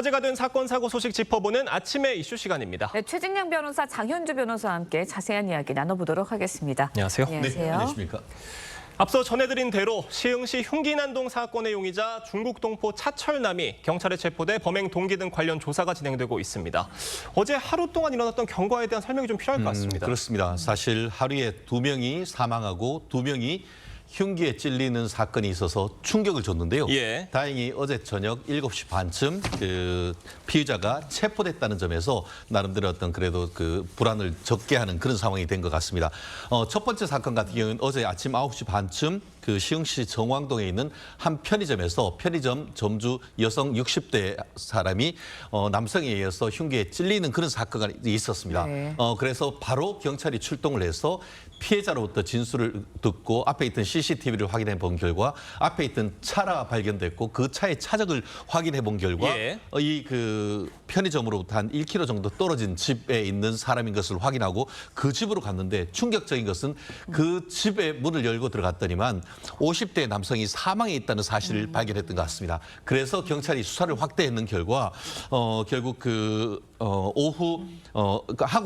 화제가 된 사건 사고 소식 짚어보는 아침의 이슈 시간입니다. 네, 최진영 변호사, 장현주 변호사와 함께 자세한 이야기 나눠보도록 하겠습니다. 안녕하세요. 안녕하세요. 네, 안녕하십니까. 앞서 전해드린 대로 시흥시 흉기난동 사건의 용의자 중국 동포 차철남이 경찰에 체포돼 범행 동기 등 관련 조사가 진행되고 있습니다. 어제 하루 동안 일어났던 경과에 대한 설명이 좀 필요할 것 같습니다. 그렇습니다. 사실 하루에 2명이 사망하고 2명이 흉기에 찔리는 사건이 있어서 충격을 줬는데요. 예. 다행히 어제 저녁 7시 반쯤 피의자가 체포됐다는 점에서 나름대로 어떤 그래도 불안을 적게 하는 그런 상황이 된 것 같습니다. 첫 번째 사건 같은 경우는 어제 아침 9시 반쯤 시흥시 정왕동에 있는 한 편의점에서 편의점 점주 여성 60대 사람이 남성에 의해서 흉기에 찔리는 그런 사건이 있었습니다. 네. 그래서 바로 경찰이 출동을 해서 피해자로부터 진술을 듣고 앞에 있던 CCTV를 확인해 본 결과 앞에 있던 차가 발견됐고 그 차의 차적을 확인해 본 결과 예. 이 편의점으로부터 한 1km 정도 떨어진 집에 있는 사람인 것을 확인하고 그 집으로 갔는데 충격적인 것은 그 집에 문을 열고 들어갔더니만 50대 남성이 사망해 있다는 사실을 발견했던 것 같습니다. 그래서 경찰이 수사를 확대했는 결과 결국 오후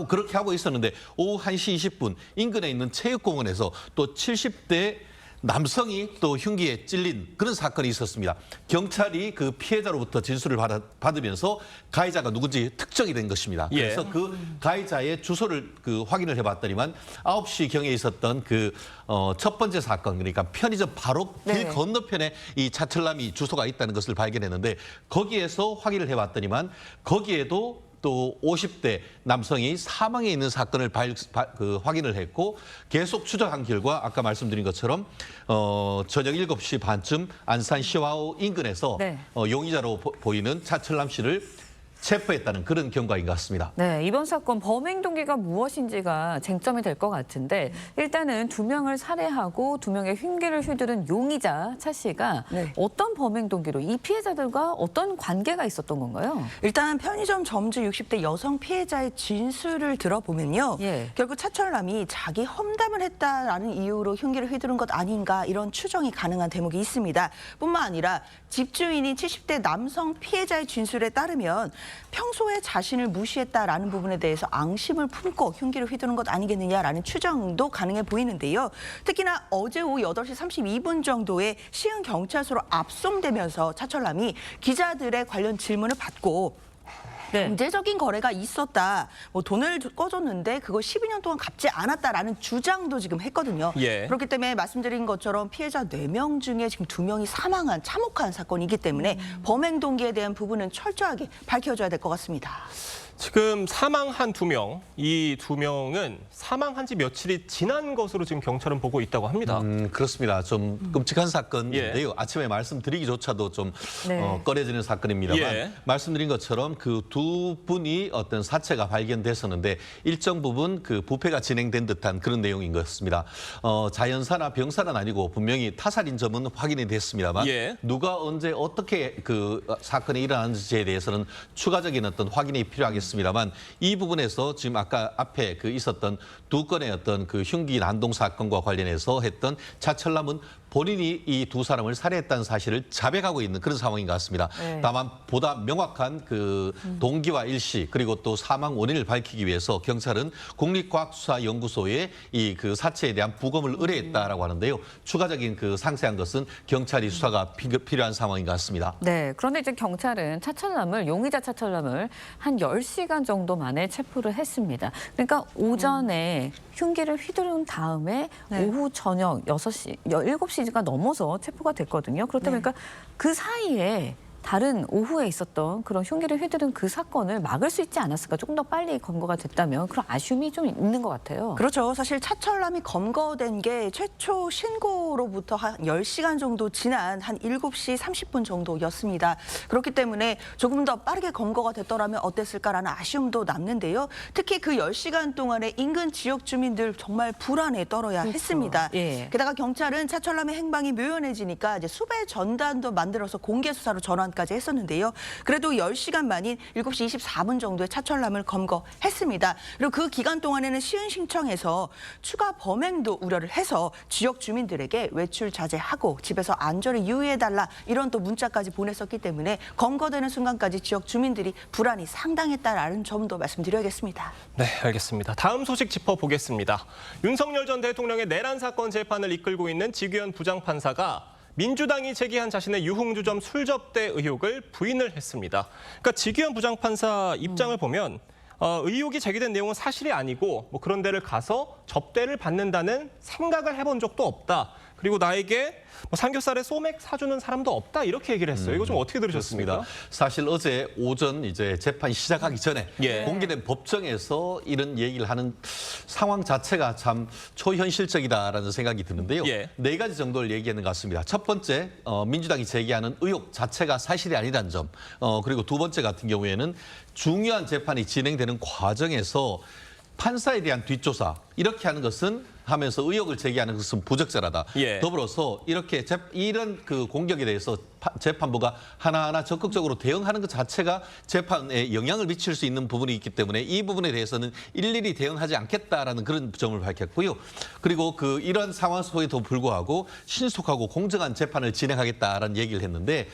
그렇게 하고 있었는데 오후 1시 20분 인근에 있는 체육공원에서 또 70대 남성이 또 흉기에 찔린 그런 사건이 있었습니다. 경찰이 그 피해자로부터 진술을 받으면서 가해자가 누군지 특정이 된 것입니다. 예. 그래서 그 가해자의 주소를 확인을 해봤더니만 9시경에 있었던 첫 번째 사건, 그러니까 편의점 바로 길 건너편에 이 차철남이 주소가 있다는 것을 발견했는데 거기에서 확인을 해봤더니만 거기에도 또 50대 남성이 사망해 있는 사건을 확인을 했고 계속 추적한 결과 아까 말씀드린 것처럼 저녁 7시 반쯤 안산 시와우 인근에서 용의자로 보이는 차철남 씨를 체포했다는 그런 경과인 것 같습니다. 네, 이번 사건 범행 동기가 무엇인지가 쟁점이 될 것 같은데 일단은 2명을 살해하고 2명의 흉기를 휘두른 용의자 차 씨가 어떤 범행 동기로 이 피해자들과 어떤 관계가 있었던 건가요? 일단 편의점 점주 60대 여성 피해자의 진술을 들어보면요. 결국 차철남이 자기 험담을 했다라는 이유로 흉기를 휘두른 것 아닌가 이런 추정이 가능한 대목이 있습니다. 뿐만 아니라 집주인인 70대 남성 피해자의 진술에 따르면 평소에 자신을 무시했다라는 부분에 대해서 앙심을 품고 흉기를 휘두른 것 아니겠느냐라는 추정도 가능해 보이는데요. 특히나 어제 오후 8시 32분 정도에 시흥 경찰서로 압송되면서 차철남이 기자들의 관련 질문을 받고 경제적인 거래가 있었다. 돈을 꺼줬는데 그거 12년 동안 갚지 않았다라는 주장도 지금 했거든요. 그렇기 때문에 말씀드린 것처럼 피해자 4명 중에 지금 2명이 사망한 참혹한 사건이기 때문에 범행 동기에 대한 부분은 철저하게 밝혀져야 될 것 같습니다. 지금 사망한 2명, 이 2명은 사망한 지 며칠이 지난 것으로 지금 경찰은 보고 있다고 합니다. 그렇습니다. 좀 끔찍한 사건인데요. 아침에 말씀드리기조차도 좀 꺼려지는 사건입니다만 말씀드린 것처럼 그 두 분이 어떤 사체가 발견됐었는데 일정 부분 부패가 진행된 듯한 그런 내용인 것 같습니다. 자연사나 병사는 아니고 분명히 타살인 점은 확인이 됐습니다만 누가 언제 어떻게 사건이 일어났는지에 대해서는 추가적인 어떤 확인이 필요하겠습니다. 습니다만 이 부분에서 지금 아까 앞에 있었던 2건의 어떤 흉기 난동 사건과 관련해서 했던 차철남은 본인이 이 2사람을 살해했다는 사실을 자백하고 있는 그런 상황인 것 같습니다. 다만 보다 명확한 동기와 일시 그리고 또 사망 원인을 밝히기 위해서 경찰은 국립과학수사연구소에 이 사체에 대한 부검을 의뢰했다라고 하는데요. 추가적인 상세한 것은 경찰이 수사가 필요한 상황인 것 같습니다. 네, 그런데 이제 경찰은 용의자 차철남을 한 10시간 정도 만에 체포를 했습니다. 그러니까 오전에 흉기를 휘두른 다음에 오후 저녁 7시가 넘어서 체포가 됐거든요. 그렇다 보니까 그 사이에 다른 오후에 있었던 그런 흉기를 휘두른 그 사건을 막을 수 있지 않았을까? 조금 더 빨리 검거가 됐다면 그런 아쉬움이 좀 있는 것 같아요. 그렇죠. 사실 차철남이 검거된 게 최초 신고로부터 한 10시간 정도 지난 한 7시 30분 정도였습니다. 그렇기 때문에 조금 더 빠르게 검거가 됐더라면 어땠을까라는 아쉬움도 남는데요. 특히 그 10시간 동안에 인근 지역 주민들 정말 불안에 떨어야 했습니다. 게다가 경찰은 차철남의 행방이 묘연해지니까 이제 수배 전단도 만들어서 공개 수사로 전환 전까지 했었는데요. 그래도 10시간 만인 7시 24분 정도의 차철남을 검거했습니다. 그리고 그 기간 동안에는 시흥시청에서 추가 범행도 우려를 해서 지역 주민들에게 외출 자제하고 집에서 안전을 유의해달라 이런 또 문자까지 보냈었기 때문에 검거되는 순간까지 지역 주민들이 불안이 상당했다라는 점도 말씀드려야겠습니다. 네, 알겠습니다. 다음 소식 짚어보겠습니다. 윤석열 전 대통령의 내란 사건 재판을 이끌고 있는 지규현 부장판사가 민주당이 제기한 자신의 유흥주점 술 접대 의혹을 부인을 했습니다. 그러니까 지규현 부장판사 입장을 보면 의혹이 제기된 내용은 사실이 아니고 뭐 그런 데를 가서 접대를 받는다는 생각을 해본 적도 없다. 그리고 나에게 삼겹살에 소맥 사주는 사람도 없다 이렇게 얘기를 했어요. 이거 좀 어떻게 들으셨습니까? 그렇습니다. 사실 어제 오전 이제 재판이 시작하기 전에 공개된 법정에서 이런 얘기를 하는 상황 자체가 참 초현실적이다라는 생각이 드는데요. 네 가지 정도를 얘기하는 것 같습니다. 첫 번째, 민주당이 제기하는 의혹 자체가 사실이 아니라는 점. 그리고 두 번째 같은 경우에는 중요한 재판이 진행되는 과정에서 판사에 대한 뒷조사 이렇게 하는 것은 하면서 의혹을 제기하는 것은 부적절하다. 더불어서 이런 그 공격에 대해서 재판부가 하나하나 적극적으로 대응하는 것 자체가 재판에 영향을 미칠 수 있는 부분이 있기 때문에 이 부분에 대해서는 일일이 대응하지 않겠다라는 그런 점을 밝혔고요. 그리고 이런 상황 속에도 불구하고 신속하고 공정한 재판을 진행하겠다라는 얘기를 했는데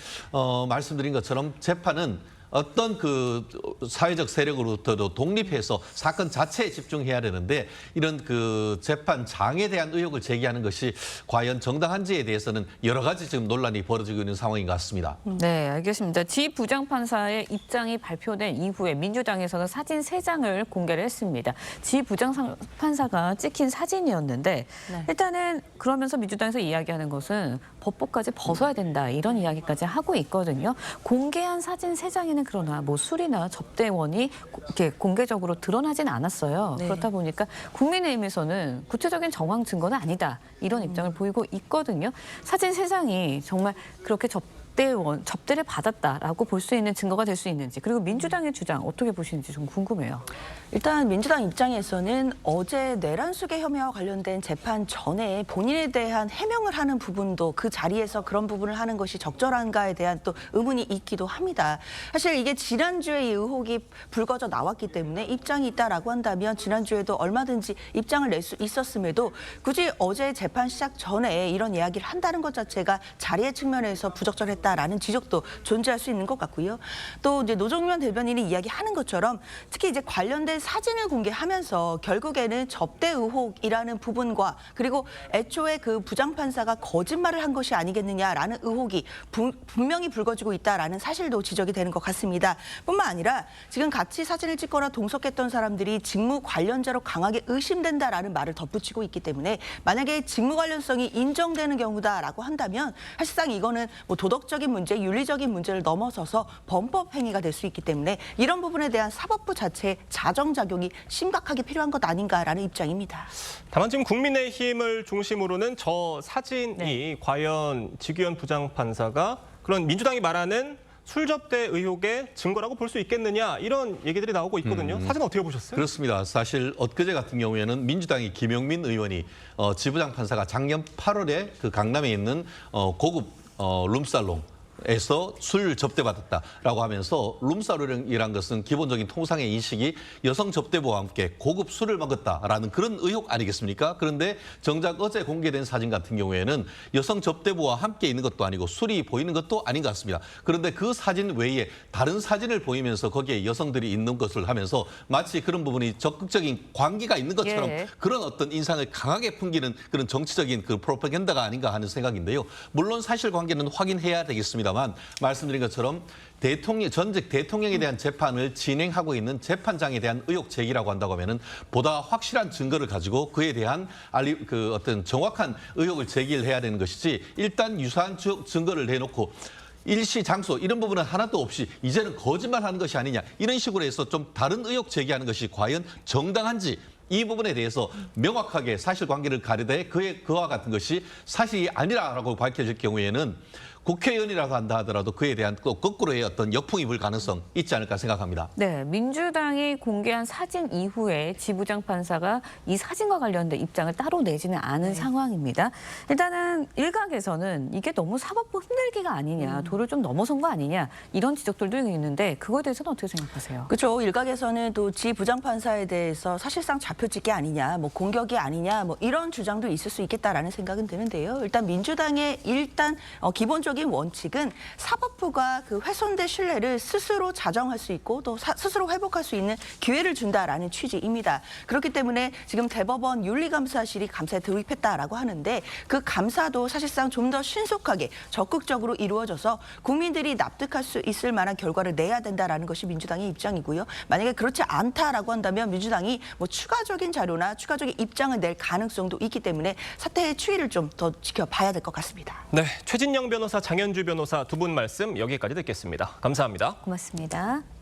말씀드린 것처럼 재판은 어떤 그 사회적 세력으로부터도 독립해서 사건 자체에 집중해야 되는데 이런 그 재판장에 대한 의혹을 제기하는 것이 과연 정당한지에 대해서는 여러 가지 지금 논란이 벌어지고 있는 상황인 것 같습니다. 네, 알겠습니다. 지 부장판사의 입장이 발표된 이후에 민주당에서는 사진 3장을 공개를 했습니다. 지 부장판사가 찍힌 사진이었는데 일단은 그러면서 민주당에서 이야기하는 것은 법복까지 벗어야 된다 이런 이야기까지 하고 있거든요. 공개한 사진 3장에는 그러나 뭐 술이나 접대원이 이렇게 공개적으로 드러나진 않았어요. 그렇다 보니까 국민의힘에서는 구체적인 정황 증거는 아니다. 이런 입장을 보이고 있거든요. 사진 3장이 정말 그렇게 접대를 받았다라고 볼 수 있는 증거가 될 수 있는지 그리고 민주당의 주장 어떻게 보시는지 좀 궁금해요. 일단 민주당 입장에서는 어제 내란수계 혐의와 관련된 재판 전에 본인에 대한 해명을 하는 부분도 그 자리에서 그런 부분을 하는 것이 적절한가에 대한 또 의문이 있기도 합니다. 사실 이게 지난주에 이 의혹이 불거져 나왔기 때문에 입장이 있다라고 한다면 지난주에도 얼마든지 입장을 낼 수 있었음에도 굳이 어제 재판 시작 전에 이런 이야기를 한다는 것 자체가 자리의 측면에서 부적절했다라는 지적도 존재할 수 있는 것 같고요. 또 이제 노정면 대변인이 이야기하는 것처럼 특히 이제 관련된 사진을 공개하면서 결국에는 접대 의혹이라는 부분과 그리고 애초에 그 부장판사가 거짓말을 한 것이 아니겠느냐라는 의혹이 분명히 불거지고 있다라는 사실도 지적이 되는 것 같습니다. 뿐만 아니라 지금 같이 사진을 찍거나 동석했던 사람들이 직무 관련자로 강하게 의심된다라는 말을 덧붙이고 있기 때문에 만약에 직무 관련성이 인정되는 경우다라고 한다면 사실상 이거는 뭐 도덕적인 문제, 윤리적인 문제를 넘어서서 범법 행위가 될 수 있기 때문에 이런 부분에 대한 사법부 자체의 자정작용이 심각하게 필요한 것 아닌가라는 입장입니다. 다만 지금 국민의힘을 중심으로는 저 사진이 과연 지규현 부장판사가 그런 민주당이 말하는 술 접대 의혹의 증거라고 볼 수 있겠느냐 이런 얘기들이 나오고 있거든요. 사진 어떻게 보셨어요? 그렇습니다. 사실 엊그제 같은 경우에는 민주당의 김영민 의원이 지 부장판사가 작년 8월에 그 강남에 있는 고급 룸살롱 에서 술 접대받았다라고 하면서 룸살롱이란 것은 기본적인 통상의 인식이 여성 접대부와 함께 고급 술을 먹었다라는 그런 의혹 아니겠습니까? 그런데 정작 어제 공개된 사진 같은 경우에는 여성 접대부와 함께 있는 것도 아니고 술이 보이는 것도 아닌 것 같습니다. 그런데 그 사진 외에 다른 사진을 보이면서 거기에 여성들이 있는 것을 하면서 마치 그런 부분이 적극적인 관계가 있는 것처럼 그런 어떤 인상을 강하게 풍기는 그런 정치적인 그 프로파간다가 아닌가 하는 생각인데요. 물론 사실관계는 확인해야 되겠습니다. 말씀드린 것처럼 전직 대통령에 대한 재판을 진행하고 있는 재판장에 대한 의혹 제기라고 한다고 하면은 보다 확실한 증거를 가지고 그에 대한 어떤 정확한 의혹을 제기를 해야 되는 것이지 일단 유사한 증거를 내놓고 일시 장소 이런 부분은 하나도 없이 이제는 거짓말하는 것이 아니냐 이런 식으로 해서 좀 다른 의혹 제기하는 것이 과연 정당한지 이 부분에 대해서 명확하게 사실관계를 가리되 그와 같은 것이 사실이 아니라고 밝혀질 경우에는 국회의원이라고 한다 하더라도 그에 대한 또 거꾸로의 어떤 역풍이 불 가능성 있지 않을까 생각합니다. 네, 민주당이 공개한 사진 이후에 지부장 판사가 이 사진과 관련된 입장을 따로 내지는 않은 상황입니다. 일단은 일각에서는 이게 너무 사법부 흔들기가 아니냐, 도를 좀 넘어선 거 아니냐 이런 지적들도 있는데 그거에 대해서는 어떻게 생각하세요? 그렇죠. 일각에서는 또 지 부장판사에 대해서 사실상 좌표찍기 아니냐, 뭐 공격이 아니냐, 뭐 이런 주장도 있을 수 있겠다라는 생각은 드는데요. 일단 민주당의 기본적인 원칙은 사법부가 그 훼손된 신뢰를 스스로 자정할 수 있고 또 스스로 회복할 수 있는 기회를 준다라는 취지입니다. 그렇기 때문에 지금 대법원 윤리감사실이 감사에 돌입했다라고 하는데 그 감사도 사실상 좀 더 신속하게 적극적으로 이루어져서 국민들이 납득할 수 있을 만한 결과를 내야 된다라는 것이 민주당의 입장이고요. 만약에 그렇지 않다라고 한다면 민주당이 뭐 추가적인 자료나 추가적인 입장을 낼 가능성도 있기 때문에 사태의 추이를 좀 더 지켜봐야 될 것 같습니다. 네, 최진영 변호사, 장현주 변호사 두 분 말씀 여기까지 듣겠습니다. 감사합니다. 고맙습니다.